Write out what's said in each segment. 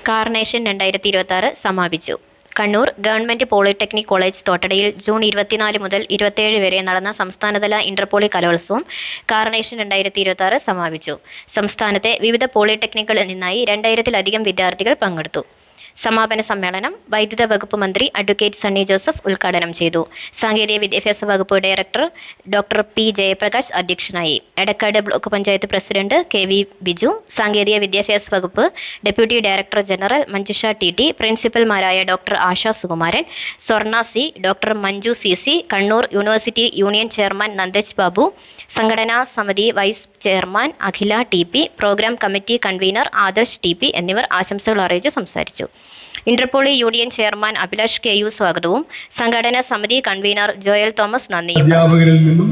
Carnation 2026 സമാപിച്ചു. Kannur government polytechnic college തോട്ടടയിൽ June 24 മുതൽ 27 വരെ നടന്ന സംസ്ഥാനതല ഇന്റർപോളി കലോത്സവം കാർണേഷൻ 2026 സമാപിച്ചു. സംസ്ഥാനത്തെ വിവിധ പോളിടെക്നിക്കുകളിൽ നിന്നായി 2000-ലധികം വിദ്യാർത്ഥികൾ പങ്കെടുത്തു. സമാപന സമ്മേളനം വൈദ്യുത വകുപ്പ് മന്ത്രി അഡ്വക്കേറ്റ് സണ്ണി ജോസഫ് ഉദ്ഘാടനം ചെയ്തു. സാങ്കേതിക വിദ്യാഭ്യാസ വകുപ്പ് ഡയറക്ടർ ഡോക്ടർ പി ജയപ്രകാശ് അധ്യക്ഷനായി. Edakkad block panchayat president KV Biju, സാങ്കേതിക വിദ്യാഭ്യാസ വകുപ്പ് deputy director general Manjusha TT, പ്രിൻസിപ്പൽമാരായ doctor Asha Sukumaran, Swarna C, doctor Manju CC, Kannur university union chairman Nandaj Babu, സംഘടനാ സമിതി vice chairman Akhila TP, programme committee convener Adarsh TP എന്നിവർ ആശംസകൾ അറിയിച്ചു സംസാരിച്ചു. Interpoly union chairman Abhilash KU സ്വാഗതവും സംഘടനാ സമിതി കൺവീനർ ജോയൽ തോമസ് നന്ദിയും. അധ്യാപകരിൽ നിന്നും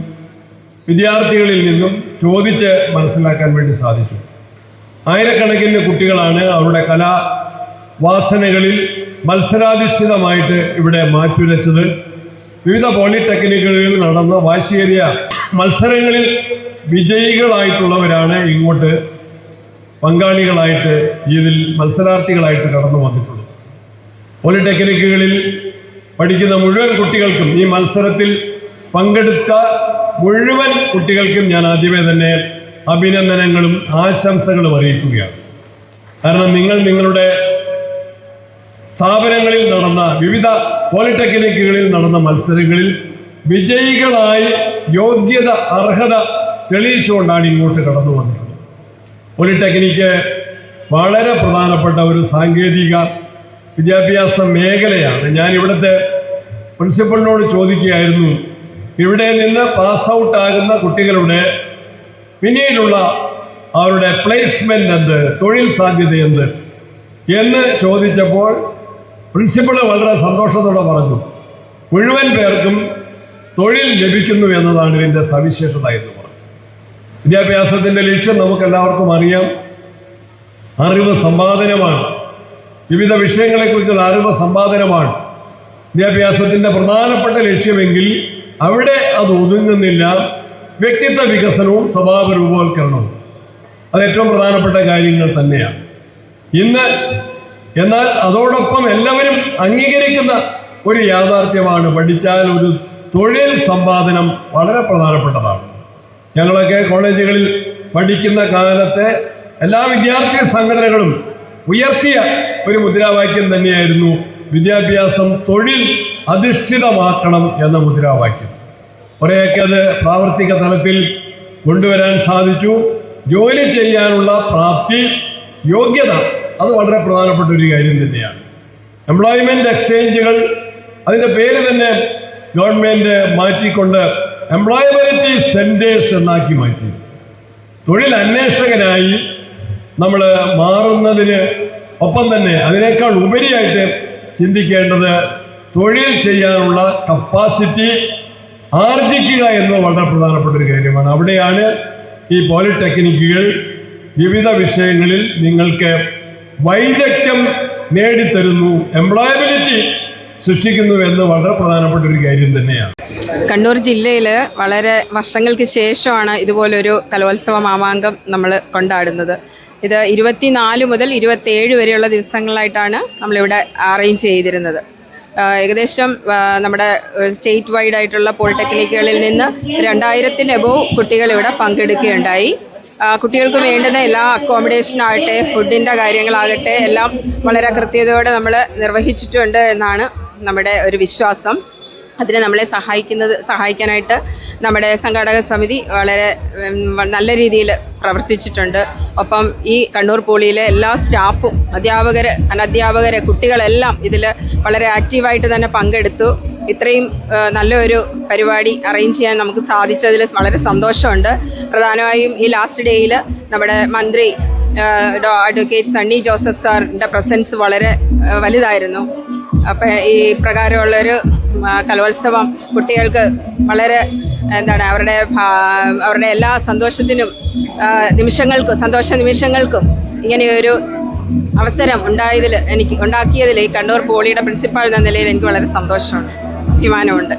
വിദ്യാർത്ഥികളിൽ നിന്നും ചോദിച്ച് മനസ്സിലാക്കാൻ വേണ്ടി സാധിക്കും. ആയിരക്കണക്കിന് കുട്ടികളാണ് അവരുടെ കലാവാസനകളിൽ മത്സരാധിഷ്ഠിതമായിട്ട് ഇവിടെ മാറ്റുരച്ചത്. വിവിധ പോളിടെക്നിക്കുകളിൽ നടന്ന വാശിയേറിയ മത്സരങ്ങളിൽ വിജയികളായിട്ടുള്ളവരാണ് ഇങ്ങോട്ട് പങ്കാളികളായിട്ട് ഇതിൽ മത്സരാർത്ഥികളായിട്ട് കടന്നു വന്നിട്ടുള്ളത്. പോളിടെക്നിക്കുകളിൽ പഠിക്കുന്ന മുഴുവൻ കുട്ടികൾക്കും, ഈ മത്സരത്തിൽ പങ്കെടുത്ത മുഴുവൻ കുട്ടികൾക്കും ഞാൻ ആദ്യമേ തന്നെ അഭിനന്ദനങ്ങളും ആശംസകളും അറിയിക്കുകയാണ്. കാരണം നിങ്ങളുടെ സ്ഥാപനങ്ങളിൽ നടന്ന, വിവിധ പോളിടെക്നിക്കുകളിൽ നടന്ന മത്സരങ്ങളിൽ വിജയികളായി യോഗ്യത, അർഹത തെളിയിച്ചുകൊണ്ടാണ് ഇങ്ങോട്ട് കടന്നു വന്നത്. പോളിടെക്നിക്ക് വളരെ പ്രധാനപ്പെട്ട ഒരു സാങ്കേതിക വിദ്യാഭ്യാസ മേഖലയാണ്. ഞാൻ ഇവിടുത്തെ പ്രിൻസിപ്പളിനോട് ചോദിക്കുകയായിരുന്നു, ഇവിടെ നിന്ന് പാസ് ഔട്ട് ആകുന്ന കുട്ടികളുടെ പിന്നീടുള്ള അവരുടെ പ്ലേസ്മെന്റ് എന്ത്, തൊഴിൽ സാധ്യത എന്ത് എന്ന് ചോദിച്ചപ്പോൾ പ്രിൻസിപ്പൾ വളരെ സന്തോഷത്തോടെ പറഞ്ഞു, മുഴുവൻ പേർക്കും തൊഴിൽ ലഭിക്കുന്നു എന്നതാണ് ഇതിൻ്റെ സവിശേഷത എന്ന് പറഞ്ഞു. വിദ്യാഭ്യാസത്തിൻ്റെ ലക്ഷ്യം നമുക്കെല്ലാവർക്കും അറിയാം, അറിവ് സമ്പാദനമാണ്. വിവിധ വിഷയങ്ങളെക്കുറിച്ചുള്ള അറിവ് സമ്പാദനമാണ് വിദ്യാഭ്യാസത്തിൻ്റെ പ്രധാനപ്പെട്ട ലക്ഷ്യമെങ്കിൽ അവിടെ അത് ഒതുങ്ങുന്നില്ല. വ്യക്തിത്വ വികസനവും സ്വഭാവ രൂപവൽക്കരണവും അത് ഏറ്റവും പ്രധാനപ്പെട്ട കാര്യങ്ങൾ തന്നെയാണ് ഇന്ന്. എന്നാൽ അതോടൊപ്പം എല്ലാവരും അംഗീകരിക്കുന്ന ഒരു യാഥാർത്ഥ്യമാണ്, പഠിച്ചാൽ ഒരു തൊഴിൽ സമ്പാദനം വളരെ പ്രധാനപ്പെട്ടതാണ്. ഞങ്ങളൊക്കെ കോളേജുകളിൽ പഠിക്കുന്ന കാലത്തെ എല്ലാ വിദ്യാർത്ഥി സംഘടനകളും ഉയർത്തിയ ഒരു മുദ്രാവാക്യം തന്നെയായിരുന്നു വിദ്യാഭ്യാസം തൊഴിൽ അധിഷ്ഠിതമാക്കണം എന്ന മുദ്രാവാക്യം. കുറേയൊക്കെ അത് പ്രാവർത്തിക തലത്തിൽ കൊണ്ടുവരാൻ സാധിച്ചു. ജോലി ചെയ്യാനുള്ള പ്രാപ്തി, യോഗ്യത, അത് വളരെ പ്രധാനപ്പെട്ട ഒരു കാര്യം തന്നെയാണ്. എംപ്ലോയ്മെന്റ് എക്സ്ചേഞ്ചുകൾ, അതിൻ്റെ പേര് തന്നെ ഗവൺമെൻറ് മാറ്റിക്കൊണ്ട് എംപ്ലോയബിലിറ്റി സെൻറ്റേഴ്സ് എന്നാക്കി മാറ്റി. തൊഴിൽ അന്വേഷകനായി നമ്മൾ മാറുന്നതിന് ഒപ്പം തന്നെ അതിനേക്കാൾ ഉപരിയായിട്ട് ചിന്തിക്കേണ്ടത് തൊഴിൽ ചെയ്യാനുള്ള കപ്പാസിറ്റി ആർജിക്കുക എന്നത് വളരെ പ്രധാനപ്പെട്ട ഒരു കാര്യമാണ്. അവിടെയാണ് ഈ പോളിടെക്നിക്കുകൾ വിവിധ വിഷയങ്ങളിൽ നിങ്ങൾക്ക് വൈദഗ്ധ്യം നേടിത്തരുന്നു, എംപ്ലോയബിലിറ്റി സൃഷ്ടിക്കുന്നു എന്ന് വളരെ പ്രധാനപ്പെട്ട ഒരു കാര്യം തന്നെയാണ്. കണ്ണൂർ ജില്ലയിൽ വളരെ വർഷങ്ങൾക്ക് ശേഷമാണ് ഇതുപോലൊരു കലോത്സവ മാമാങ്കം നമ്മൾ കൊണ്ടാടുന്നത്. ഇത് 24 മുതൽ 27 വരെയുള്ള ദിവസങ്ങളായിട്ടാണ് നമ്മളിവിടെ അറേഞ്ച് ചെയ്തിരുന്നത്. ഏകദേശം നമ്മുടെ സ്റ്റേറ്റ് വൈഡ് ആയിട്ടുള്ള പോളിടെക്നിക്കുകളിൽ നിന്ന് 2000-ൽ എബോവ് കുട്ടികൾ ഇവിടെ പങ്കെടുക്കുകയുണ്ടായി. കുട്ടികൾക്ക് വേണ്ടുന്ന എല്ലാ അക്കോമഡേഷൻ ആകട്ടെ, ഫുഡിൻ്റെ കാര്യങ്ങളാകട്ടെ, എല്ലാം വളരെ കൃത്യതയോടെ നമ്മൾ നിർവഹിച്ചിട്ടുണ്ട് എന്നാണ് നമ്മുടെ ഒരു വിശ്വാസം. അതിന് നമ്മളെ സഹായിക്കാനായിട്ട് നമ്മുടെ സംഘാടക സമിതി വളരെ നല്ല രീതിയിൽ പ്രവർത്തിച്ചിട്ടുണ്ട്. ഒപ്പം ഈ കണ്ണൂർ പോളിയിലെ എല്ലാ സ്റ്റാഫും, അധ്യാപകർ, അനധ്യാപകർ, കുട്ടികളെല്ലാം ഇതിൽ വളരെ ആക്റ്റീവായിട്ട് തന്നെ പങ്കെടുത്തു. ഇത്രയും നല്ലൊരു പരിപാടി അറേഞ്ച് ചെയ്യാൻ നമുക്ക് സാധിച്ചതിൽ വളരെ സന്തോഷമുണ്ട്. പ്രധാനമായും ഈ ലാസ്റ്റ് ഡേയിൽ നമ്മുടെ മന്ത്രി അഡ്വക്കേറ്റ് സണ്ണി ജോസഫ് സാറിൻ്റെ പ്രസൻസ് വളരെ വലുതായിരുന്നു. അപ്പം ഈ പ്രകാരമുള്ളൊരു കലോത്സവം കുട്ടികൾക്ക് വളരെ അവരുടെ എല്ലാ സന്തോഷത്തിനും സന്തോഷ നിമിഷങ്ങൾക്കും ഇങ്ങനെയൊരു അവസരം ഉണ്ടാക്കിയതിൽ ഈ കണ്ണൂർ പോളിയുടെ പ്രിൻസിപ്പാൾ എന്ന നിലയിൽ എനിക്ക് വളരെ സന്തോഷമുണ്ട്, അഭിമാനമുണ്ട്.